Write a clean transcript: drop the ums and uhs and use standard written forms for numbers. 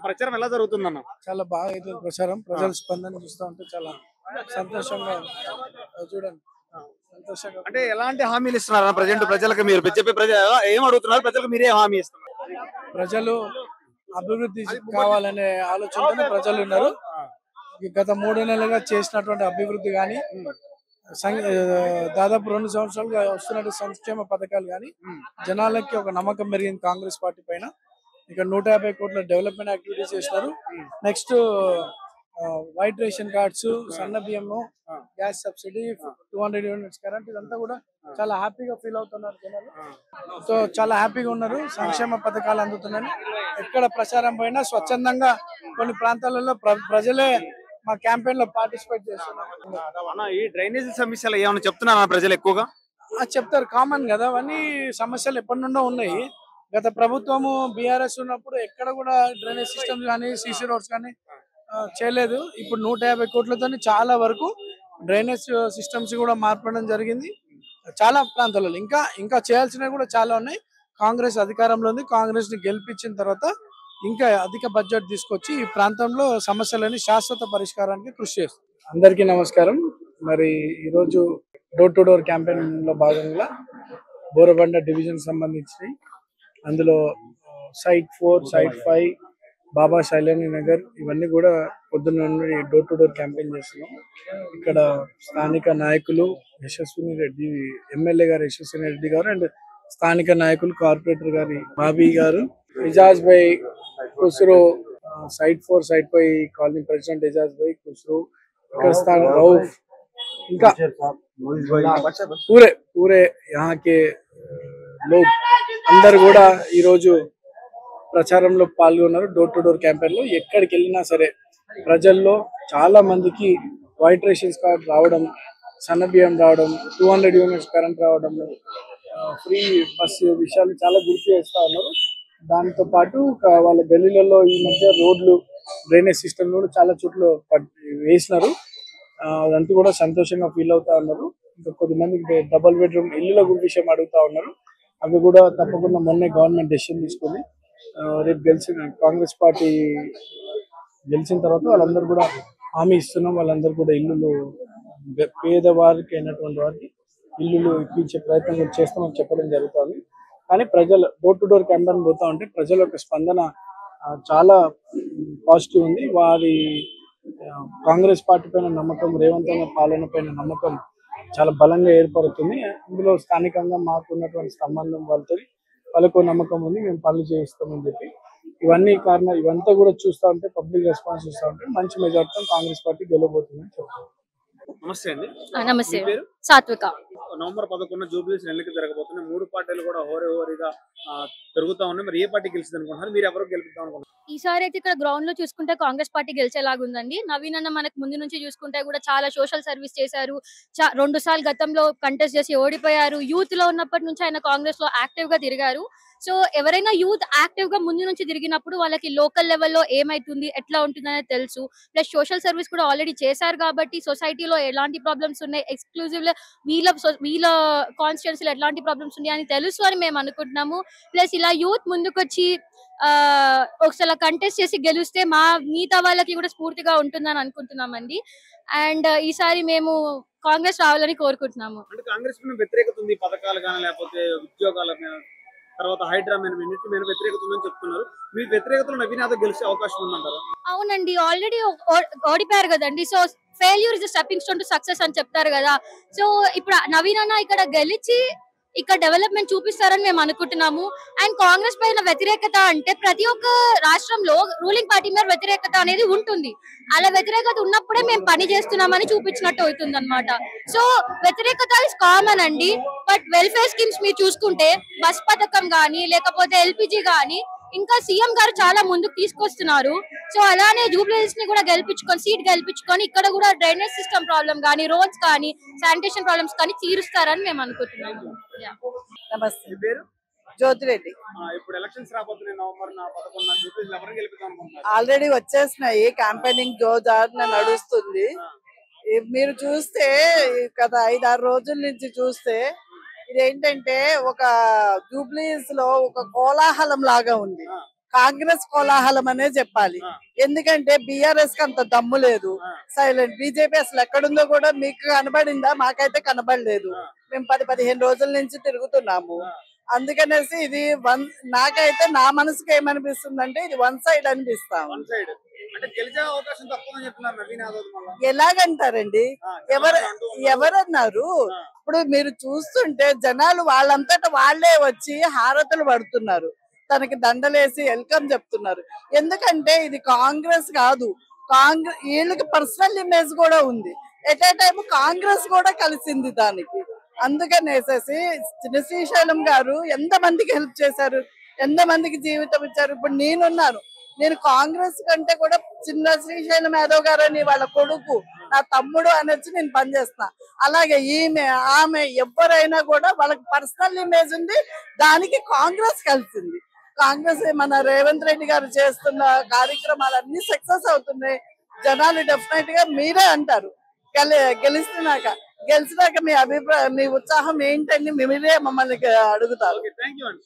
ప్రచారం ఎలా జరుగుతుందన్న? చాలా బాగా అవుతుంది ప్రచారం. ప్రజల స్పందన చూస్తూ ఉంటే చాలా సంతోషంగా చూడండి సంతోషంగా. అంటే ఎలాంటి హామీలు ఇస్తున్నారు ప్రజెంట్ ప్రజలకు? మీరు చెప్పే ఏం అడుగుతున్నారు? ప్రజలకు మీరే హామీ ఇస్తున్నారు? ప్రజలు అభివృద్ధి కావాలనే ఆలోచనతో ప్రజలు ఉన్నారు. ఈ గత 3 నెలలుగా చేసినటువంటి అభివృద్ధి కానీ దాదాపు 2 సంవత్సరాలుగా వస్తున్న సంక్షేమ పథకాలు కానీ జనాలకి ఒక నమ్మకం పెరిగింది కాంగ్రెస్ పార్టీ పైన. ఇక 150 కోట్ల డెవలప్మెంట్ యాక్టివిటీస్ చేసినారు. నెక్స్ట్ వైట్ రేషన్ కార్డ్స్, సన్న బియ్యము, గ్యాస్ సబ్సిడీ, 200 యూనిట్స్ కరెంట్, ఇదంతా కూడా చాలా హ్యాపీగా ఫీల్ అవుతున్నారు జనాలు. సో చాలా హ్యాపీగా ఉన్నారు. సంక్షేమ పథకాలు అందుతున్నాయి. ఎక్కడ ప్రచారం పోయినా స్వచ్ఛందంగా కొన్ని ప్రాంతాలలో ప్రజలే మా క్యాంపెయిన్ లో పార్టిసిపేట్ చేస్తున్నారు. ఈ డ్రైనేజీ సమస్యలు ఏమైనా చెప్తున్నా ప్రజలు ఎక్కువగా? చెప్తారు, కామన్ కదా అవన్నీ సమస్యలు ఎప్పటి నుండో ఉన్నాయి. గత ప్రభుత్వము బీఆర్ఎస్ ఉన్నప్పుడు ఎక్కడ కూడా డ్రైనేజ్ సిస్టమ్స్ కానీ సీసీ రోడ్స్ కానీ చేయలేదు. ఇప్పుడు 150 కోట్లతో చాలా వరకు డ్రైనేజ్ సిస్టమ్స్ కూడా మార్పడం జరిగింది చాలా ప్రాంతాలలో. ఇంకా ఇంకా చేయాల్సినవి కూడా చాలా ఉన్నాయి. కాంగ్రెస్ అధికారంలో ఉంది. కాంగ్రెస్ ని గెలిపించిన తర్వాత ఇంకా అధిక బడ్జెట్ తీసుకొచ్చి ఈ ప్రాంతంలో సమస్యలని శాశ్వత పరిష్కారానికి కృషి చేస్తుంది. అందరికీ నమస్కారం. మరి ఈరోజు డోర్ టు డోర్ క్యాంపెయిన్ లో భాగంగా బోరబండ డివిజన్ సంబంధించి అందులో సైట్ 4, సైట్ 5, బాబా శైలేంద్ర నగర్ ఇవన్నీ కూడా పొద్దున్న నుండి డోర్ టు డోర్ క్యాంపెయిన్ చేస్తున్నాం. ఇక్కడ స్థానిక నాయకులు యశస్విని రెడ్డి, ఎమ్మెల్యే గారు యశస్విని రెడ్డి గారు, అండ్ స్థానిక నాయకులు కార్పొరేటర్ గారి బాబీ గారు, Ijaz bhai Khusro, site 4, site 5 colony president Ijaz bhai Khusro, ఇక్కడ స్థానిక రౌఫ్, ఇంకా పూరే యహాకే లోగ్ అందరు కూడా ఈ రోజు ప్రచారంలో పాల్గొన్నారు. డోర్ టు డోర్ క్యాంపెయిన్ లో ఎక్కడికి వెళ్ళినా సరే ప్రజల్లో చాలా మందికి వైట్ రేషన్ కార్డ్ రావడం, సన్న బియ్యం రావడం, 200 యూనిట్స్ కరెంట్ రావడం, ఫ్రీ బస్సు విషయాలు చాలా గుర్తు చేస్తా ఉన్నారు. దాంతో పాటు వాళ్ళ గల్లీలలో ఈ మధ్య రోడ్లు, డ్రైనేజ్ సిస్టమ్ కూడా చాలా చోట్ల వేసినారు. అదంతా కూడా సంతోషంగా ఫీల్ అవుతా ఉన్నారు. ఇంకా కొద్దిమందికి డబుల్ బెడ్రూమ్ ఇల్లుల విషయం అడుగుతా ఉన్నారు. అవి కూడా తప్పకుండా మొన్నే గవర్నమెంట్ డెసిషన్ తీసుకుంది. రేపు కాంగ్రెస్ పార్టీ గెలిచిన తర్వాత వాళ్ళందరూ కూడా హామీ ఇస్తున్నాం. వాళ్ళందరూ కూడా ఇల్లులు, పేదవారికి అయినటువంటి వారికి ఇల్లులు ఇప్పించే ప్రయత్నం కూడా చేస్తామని చెప్పడం జరుగుతుంది. కానీ ప్రజలు డోర్ టు డోర్ క్యాంపెయిన్ పోతా ఉంటే ప్రజల యొక్క స్పందన చాలా పాజిటివ్ ఉంది. వారి కాంగ్రెస్ పార్టీ పైన నమ్మకం, రేవంత్ అన్న పాలన పైన నమ్మకం చాలా బలంగా ఏర్పడుతుంది. ఇందులో స్థానికంగా మాకు ఉన్నటువంటి సంబంధం వాళ్ళకు నమ్మకం ఉంది. మేము పనులు చేయిస్తామని చెప్పి ఇవంతా కూడా చూస్తూ ఉంటే, పబ్లిక్ రెస్పాన్స్ చూస్తూ ఉంటే మంచి మెజార్టీతో కాంగ్రెస్ పార్టీ గెలవబోతుందని చెప్తారు. నమస్తే అండి. నమస్తే. సాత్విక. నవంబర్ 11 జూబ్లీస్ ఎన్నికలు జరగబోతున్నాయి. 3 పార్టీలు కూడా హోరీగా తిరుగుతా ఉన్నాయి. మరి ఏ పార్టీ గెలిచింది అనుకుంటున్నారు? మీరు ఎవరు గెలుపుతాం అనుకుంటున్నారు? ఈసారి అయితే ఇక్కడ గ్రౌండ్ లో చూసుకుంటే కాంగ్రెస్ పార్టీ గెలిచేలాగుందండి. నవీన్ అన్న మనకు ముందు నుంచి చూసుకుంటే కూడా చాలా సోషల్ సర్వీస్ చేశారు. 2 సార్లు గతంలో కంటెస్ట్ చేసి ఓడిపోయారు. యూత్ లో ఉన్నప్పటి నుంచి ఆయన కాంగ్రెస్ లో యాక్టివ్ గా తిరిగారు. సో ఎవరైనా యూత్ యాక్టివ్ గా ముందు నుంచి తిరిగినప్పుడు వాళ్ళకి లోకల్ లెవెల్లో ఏమైతుంది, ఎట్లా ఉంటుంది అనేది తెలుసు. ప్లస్ సోషల్ సర్వీస్ కూడా ఆల్రెడీ చేశారు కాబట్టి సొసైటీలో ఎలాంటి ప్రాబ్లమ్స్ ఉన్నాయి, ఎక్స్క్లూజివ్ వీళ్ళ కాన్స్టిట్యున్సీలో ఎలాంటి ప్రాబ్లమ్స్ ఉన్నాయి అని తెలుసు అని మేము అనుకుంటున్నాము. ప్లస్ ఇలా యూత్ ముందుకొచ్చి ఒకసారి కంటెస్ట్ చేసి గెలిస్తే మిగతా వాళ్ళకి కూడా స్ఫూర్తిగా ఉంటుందని అనుకుంటున్నామండి. అండ్ ఈసారి మేము కాంగ్రెస్ రావాలని కోరుకుంటున్నాము. అంటే కాంగ్రెస్ వ్యతిరేకత ఉంది, పథకాలు కానీ లేకపోతే ఉద్యోగాల మీద, తర్వాత హైడ్రా మీద వ్యతిరేకత ఉందని చెప్తున్నారు. మీ వ్యతిరేకతలో నవీన్ యాదవ్ గెలిచే అవకాశం ఉందంటారా? అవునండి, ఆల్రెడీ ఓడిపోయారు కదండి. So failure is the stepping stone to success అని చెప్తారు కదా. సో ఇప్పుడు నవీన్ అన్న ఇక్కడ గెలిచి ఇక్కడ డెవలప్మెంట్ చూపిస్తారని మేము అనుకుంటున్నాము. అండ్ కాంగ్రెస్ పైన వ్యతిరేకత అంటే ప్రతి ఒక్క రాష్ట్రంలో రూలింగ్ పార్టీ మీద వ్యతిరేకత అనేది ఉంటుంది. అలా వ్యతిరేకత ఉన్నప్పుడే మేము పని చేస్తున్నామని చూపించినట్టు అవుతుంది అనమాట. సో వ్యతిరేకత ఇస్ కామన్ అండి. బట్ వెల్ఫేర్ స్కీమ్స్ మీరు చూసుకుంటే బస్ పథకం గానీ లేకపోతే ఎల్పిజి గానీ ఇంకా సీఎం గారు చాలా ముందుకు తీసుకొస్తున్నారు. సో అలానే జూబ్లీహిల్స్ ని కూడా సీట్ గెలిపించుకొని ఇక్కడ కూడా డ్రైనేజ్ సిస్టమ్ ప్రాబ్లం కానీ, రోడ్స్ కానీ, శానిటేషన్ ప్రాబ్లమ్స్ కానీ తీరుస్తారని మేము అనుకుంటున్నాము. నమస్తే, జ్యోతిరెడ్డి. ఇప్పుడు ఎలక్షన్స్ రాబోతున్నాయి. నవంబర్ 11 జూబ్లీహిల్స్ ఎవరిని గెలుపుతాం అనుకుంటున్నారు? ఆల్రెడీ వచ్చేసినాయి, క్యాంపెయినింగ్ జోరుదారున నడుస్తుంది. మీరు చూస్తే గత 5-6 రోజుల నుంచి చూస్తే ఇదేంటంటే ఒక జూబ్లీహిల్స్ లో ఒక కోలాహలం లాగా ఉంది. కాంగ్రెస్ కోలాహలం అనే చెప్పాలి. ఎందుకంటే బిఆర్ఎస్ కి అంత దమ్ము లేదు, సైలెంట్. బీజేపీ అసలు ఎక్కడుందో కూడా మీకు కనబడిందా? మాకైతే కనబడలేదు. మేము 10-15 రోజుల నుంచి తిరుగుతున్నాము. అందుకనేసి ఇది నాకైతే నా మనసుకి ఏమనిపిస్తుంది అంటే ఇది వన్ సైడ్ అనిపిస్తాం. వన్ సైడ్ అంటే గెలిచే అవకాశం తక్కువ అని చెప్తున్నారు నవీన్ యాదవ్ మళ్ళా. ఎలాగంటారండి? ఎవరన్నారు? ఇప్పుడు మీరు చూస్తుంటే జనాలు వాళ్ళంతట వాళ్ళే వచ్చి హారతులు పడుతున్నారు, తనకి దండలేసి వెల్కమ్ చెప్తున్నారు. ఎందుకంటే ఇది కాంగ్రెస్ కాదు, వీళ్ళకి పర్సనల్ ఇమేజ్ కూడా ఉంది. ఎట్ ఏ టైం కాంగ్రెస్ కూడా కలిసింది దానికి. అందుకనేసేసి శ్రీశైలం గారు ఎంతమందికి హెల్ప్ చేశారు, ఎంతమందికి జీవితం ఇచ్చారు. ఇప్పుడు నేను కాంగ్రెస్ కంటే కూడా చిన్న శ్రీశైలం యాదవ్ గారు అని వాళ్ళ కొడుకు, నా తమ్ముడు అనొచ్చి నేను పనిచేస్తున్నా. అలాగే ఆమె ఎవరైనా కూడా వాళ్ళకి పర్సనల్ ఇమేజ్ ఉంది, దానికి కాంగ్రెస్ కలిసింది. కాంగ్రెస్ మన రేవంత్ రెడ్డి గారు చేస్తున్న కార్యక్రమాలన్నీ సక్సెస్ అవుతున్నాయి. జనాలు డెఫినెట్ గా మీరే అంటారు గెలిచినాక మీ అభిప్రాయం, మీ ఉత్సాహం ఏంటని మీరే మమ్మల్ని అడుగుతారు. థ్యాంక్ యూ అండి.